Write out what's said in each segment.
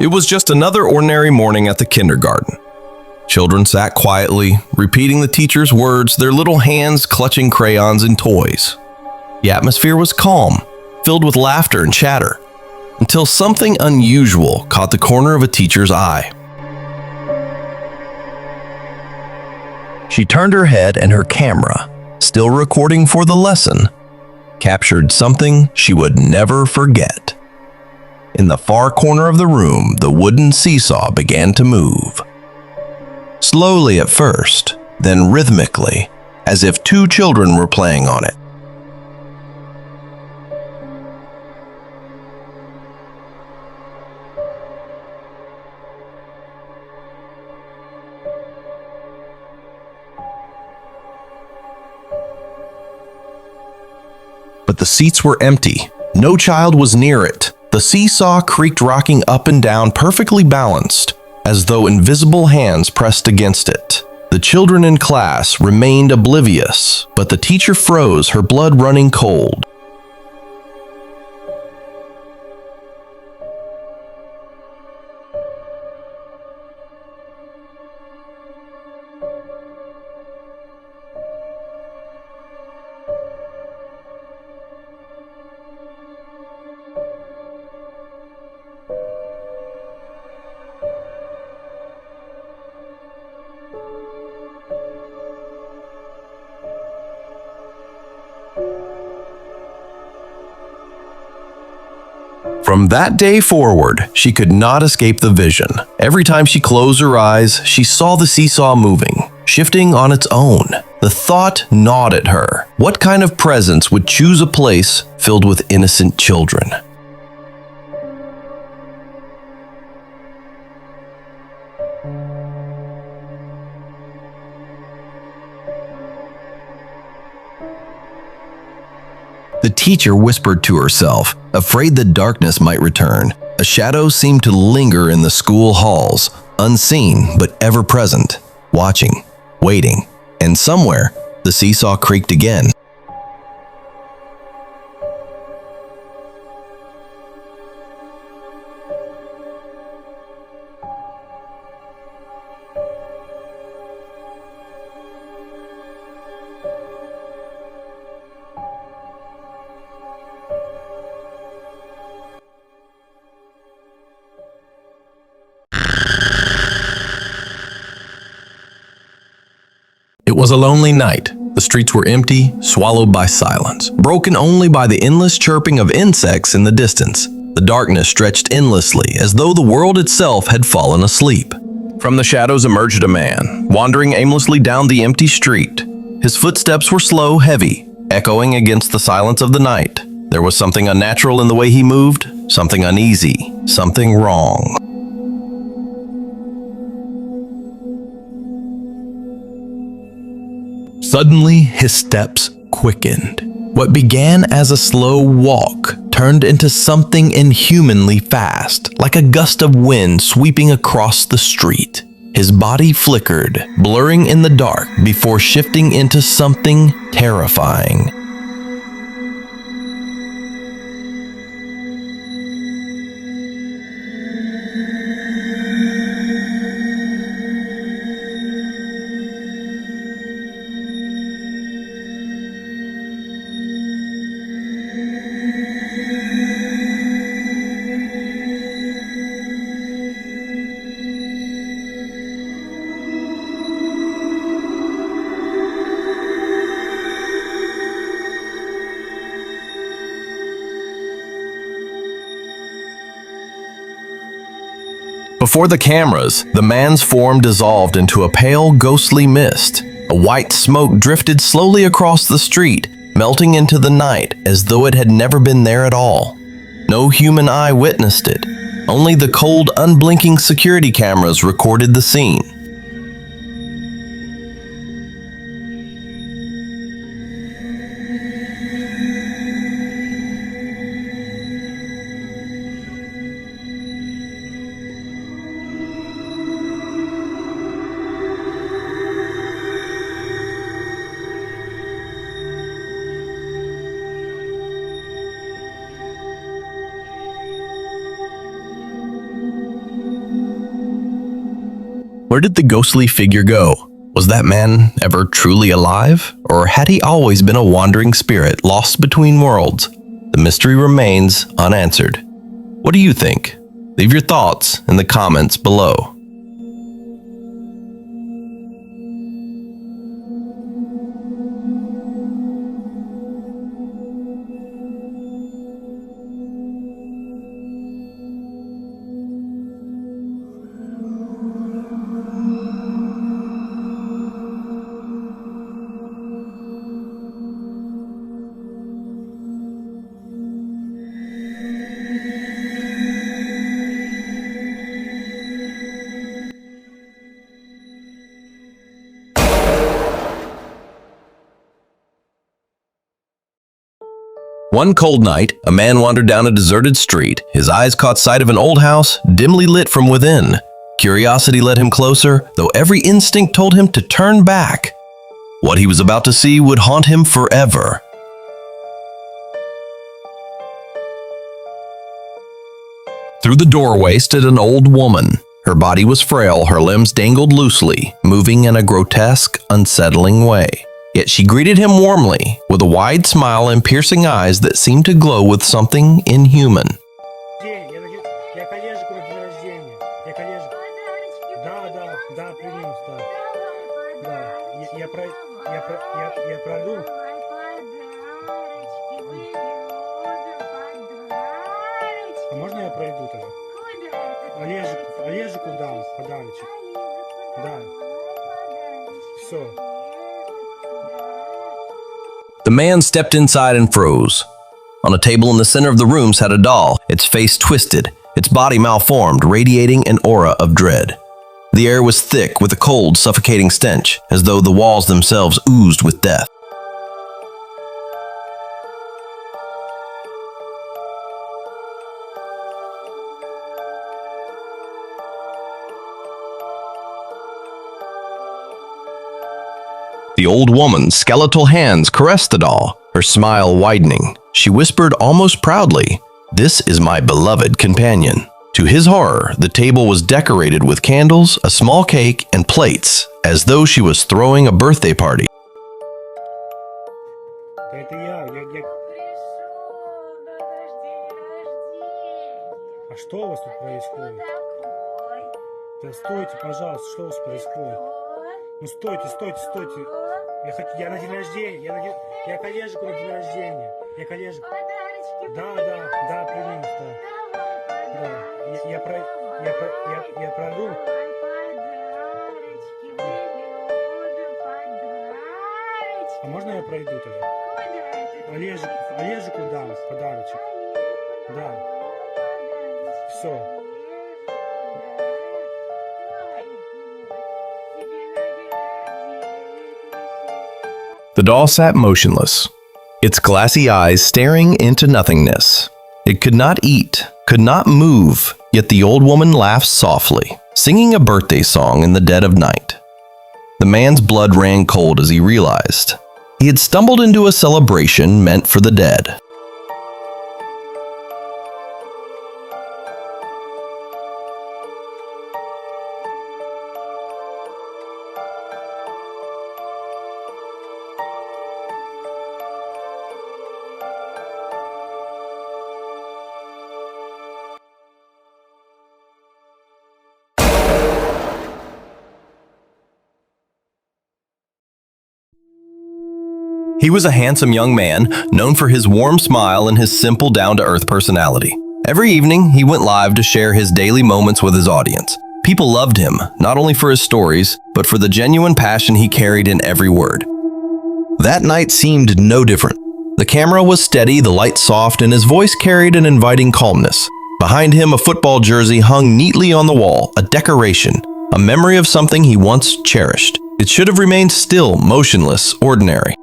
It was just another ordinary morning at the kindergarten. Children sat quietly, repeating the teacher's words, their little hands clutching crayons and toys. The atmosphere was calm, filled with laughter and chatter, until something unusual caught the corner of a teacher's eye. She turned her head and her camera, still recording for the lesson, captured something she would never forget. In the far corner of the room, the wooden seesaw began to move. Slowly at first, then rhythmically, as if two children were playing on it. But the seats were empty. No child was near it. The seesaw creaked, rocking up and down, perfectly balanced, as though invisible hands pressed against it. The children in class remained oblivious, but the teacher froze, her blood running cold. From that day forward, she could not escape the vision. Every time she closed her eyes, she saw the seesaw moving, shifting on its own. The thought gnawed at her. What kind of presence would choose a place filled with innocent children? The teacher whispered to herself, afraid the darkness might return. A shadow seemed to linger in the school halls, unseen but ever present, watching, waiting, and somewhere the seesaw creaked again. It was a lonely night. The streets were empty, swallowed by silence, broken only by the endless chirping of insects in the distance. The darkness stretched endlessly, as though the world itself had fallen asleep. From the shadows emerged a man, wandering aimlessly down the empty street. His footsteps were slow, heavy, echoing against the silence of the night. There was something unnatural in the way he moved, something uneasy, something wrong. Suddenly, his steps quickened. What began as a slow walk turned into something inhumanly fast, like a gust of wind sweeping across the street. His body flickered, blurring in the dark before shifting into something terrifying. Before the cameras, the man's form dissolved into a pale, ghostly mist. A white smoke drifted slowly across the street, melting into the night as though it had never been there at all. No human eye witnessed it. Only the cold, unblinking security cameras recorded the scene. Where did the ghostly figure go? Was that man ever truly alive? Or had he always been a wandering spirit lost between worlds? The mystery remains unanswered. What do you think? Leave your thoughts in the comments below. One cold night, a man wandered down a deserted street. His eyes caught sight of an old house, dimly lit from within. Curiosity led him closer, though every instinct told him to turn back. What he was about to see would haunt him forever. Through the doorway stood an old woman. Her body was frail, her limbs dangled loosely, moving in a grotesque, unsettling way. Yet she greeted him warmly, with a wide smile and piercing eyes that seemed to glow with something inhuman. Можно я пройду тогда? Олежику дам подарочек. Да. Все. The man stepped inside and froze. On a table in the center of the room sat a doll, its face twisted, its body malformed, radiating an aura of dread. The air was thick with a cold, suffocating stench, as though the walls themselves oozed with death. The old woman's skeletal hands caressed the doll, her smile widening. She whispered almost proudly, "This is my beloved companion." To his horror, the table was decorated with candles, a small cake, and plates, as though she was throwing a birthday party. Это я. А что у вас тут происходит? Да стойте, пожалуйста, что у вас происходит? Ну стойте. Я на день рождения. Я к Олежику на день рождения. Я к Олежику. Да, принес, да. Я пройду. А можно я пройду тогда? Олежику дам подарочек. Да. Все. The doll sat motionless, its glassy eyes staring into nothingness. It could not eat, could not move, yet the old woman laughed softly, singing a birthday song in the dead of night. The man's blood ran cold as he realized he had stumbled into a celebration meant for the dead. He was a handsome young man, known for his warm smile and his simple, down-to-earth personality. Every evening, he went live to share his daily moments with his audience. People loved him, not only for his stories, but for the genuine passion he carried in every word. That night seemed no different. The camera was steady, the light soft, and his voice carried an inviting calmness. Behind him, a football jersey hung neatly on the wall, a decoration, a memory of something he once cherished. It should have remained still, motionless, ordinary.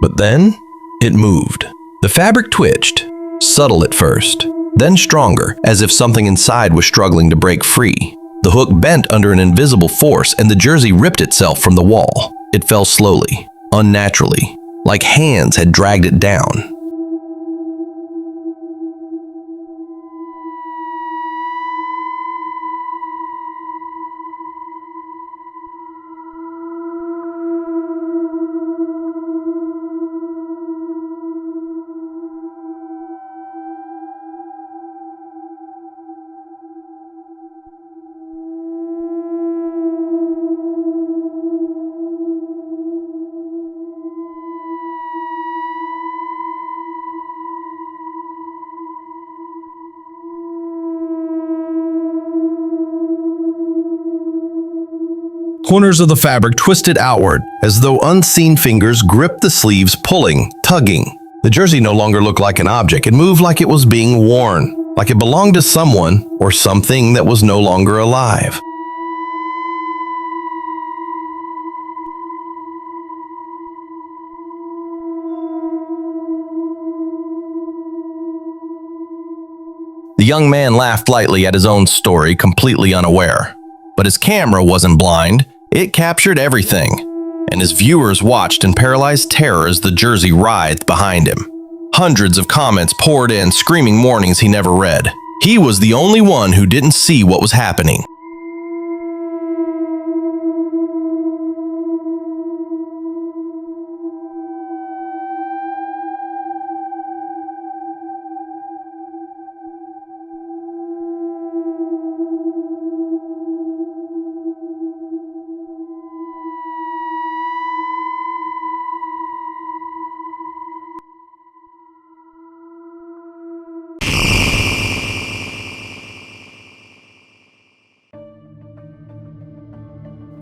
But then, it moved. The fabric twitched, subtle at first, then stronger, as if something inside was struggling to break free. The hook bent under an invisible force and the jersey ripped itself from the wall. It fell slowly, unnaturally, like hands had dragged it down. Corners of the fabric twisted outward, as though unseen fingers gripped the sleeves, pulling, tugging. The jersey no longer looked like an object. It moved like it was being worn, like it belonged to someone or something that was no longer alive. The young man laughed lightly at his own story, completely unaware. But his camera wasn't blind. It captured everything, and his viewers watched in paralyzed terror as the jersey writhed behind him. Hundreds of comments poured in, screaming warnings he never read. He was the only one who didn't see what was happening.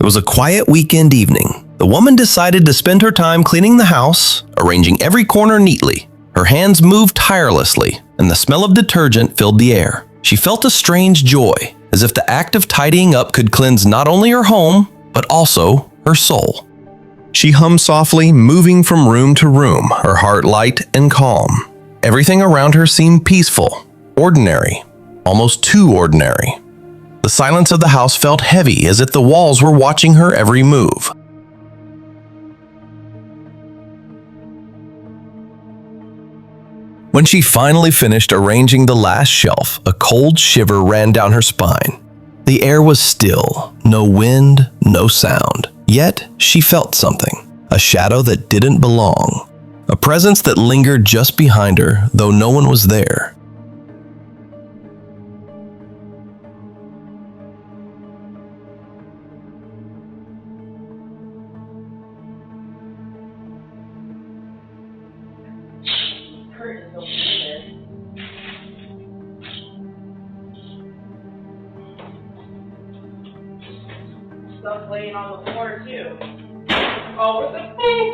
It was a quiet weekend evening. The woman decided to spend her time cleaning the house, arranging every corner neatly. Her hands moved tirelessly, and the smell of detergent filled the air. She felt a strange joy, as if the act of tidying up could cleanse not only her home, but also her soul. She hummed softly, moving from room to room, her heart light and calm. Everything around her seemed peaceful, ordinary, almost too ordinary. The silence of the house felt heavy, as if the walls were watching her every move. When she finally finished arranging the last shelf, a cold shiver ran down her spine. The air was still, no wind, no sound. Yet she felt something, a shadow that didn't belong, a presence that lingered just behind her, though no one was there. Stuff laying on the floor too. Oh, what the fuck?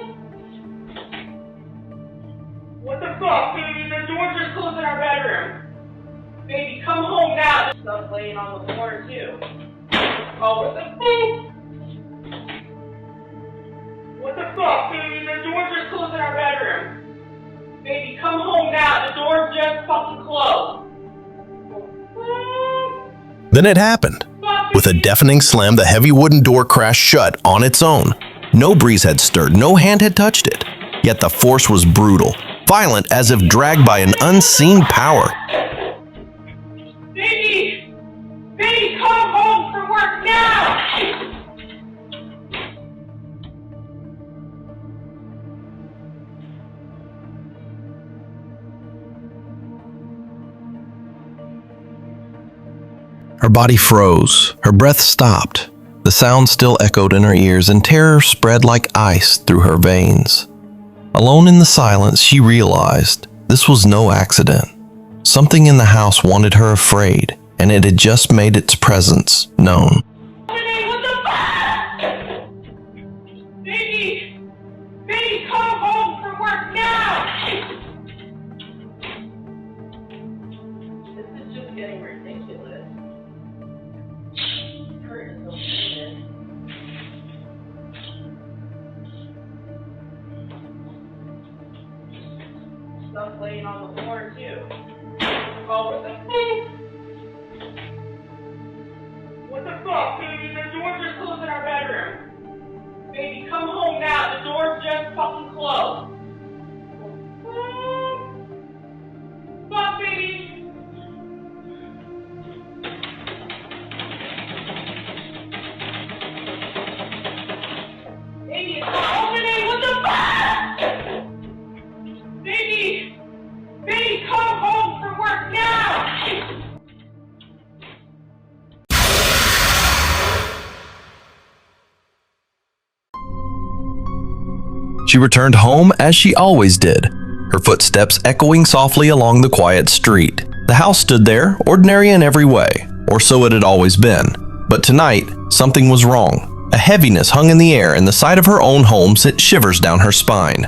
What the fuck, baby? The door's just closed in our bedroom. Baby, come home now. Stuff laying on the floor too. Oh, what the fuck? What the fuck, baby? The door's just closed in our bedroom. Baby, come home now. The door's just fucking closed. Then it happened. With a deafening slam, the heavy wooden door crashed shut on its own. No breeze had stirred, no hand had touched it. Yet the force was brutal, violent as if dragged by an unseen power. Baby! Baby, come home from work now! Her body froze, her breath stopped. The sound still echoed in her ears, and terror spread like ice through her veins. Alone in the silence, she realized this was no accident. Something in the house wanted her afraid, and it had just made its presence known. What the fuck? Baby! Baby, come home from work now! This is just getting ridiculous. Stuff laying on the floor too. Oh, what the fuck? What the been fucking close. Fuck, baby. Baby, it's not opening. What the fuck? Baby. Baby, come home from work now. She returned home as she always did, her footsteps echoing softly along the quiet street. The house stood there, ordinary in every way, or so it had always been. But tonight, something was wrong. A heaviness hung in the air, and the sight of her own home sent shivers down her spine.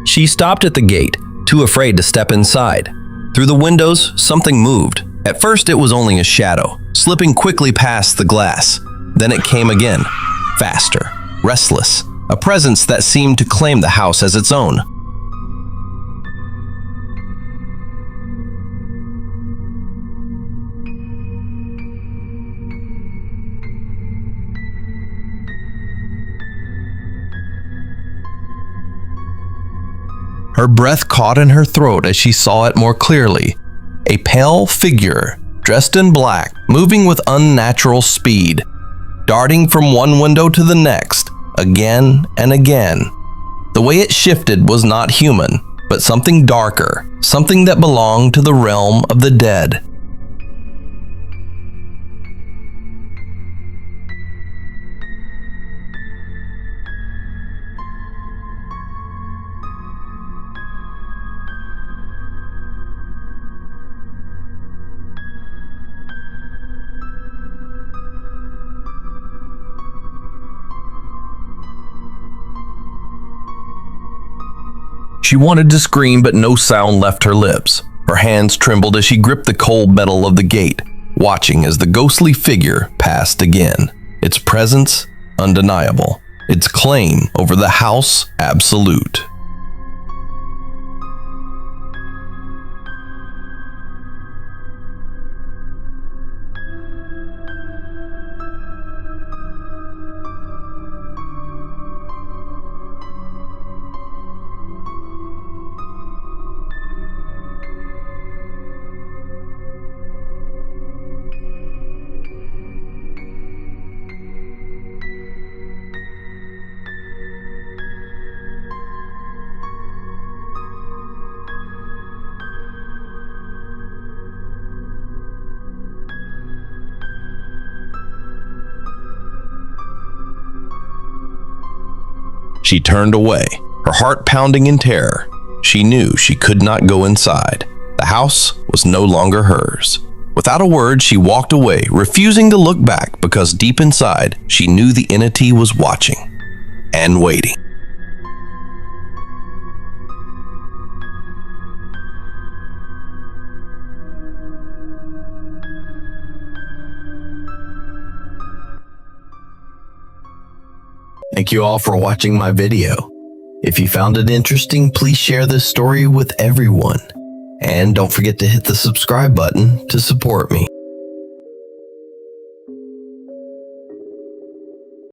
She stopped at the gate, too afraid to step inside. Through the windows, something moved. At first, it was only a shadow, slipping quickly past the glass. Then it came again, faster, restless, a presence that seemed to claim the house as its own. Her breath caught in her throat as she saw it more clearly. A pale figure, dressed in black, moving with unnatural speed, darting from one window to the next, again and again. The way it shifted was not human, but something darker, something that belonged to the realm of the dead. She wanted to scream, but no sound left her lips. Her hands trembled as she gripped the cold metal of the gate, watching as the ghostly figure passed again. Its presence undeniable, its claim over the house absolute. She turned away, her heart pounding in terror. She knew she could not go inside. The house was no longer hers. Without a word, she walked away, refusing to look back because deep inside, she knew the entity was watching and waiting. Thank you all for watching my video. If you found it interesting, please share this story with everyone. And don't forget to hit the subscribe button to support me.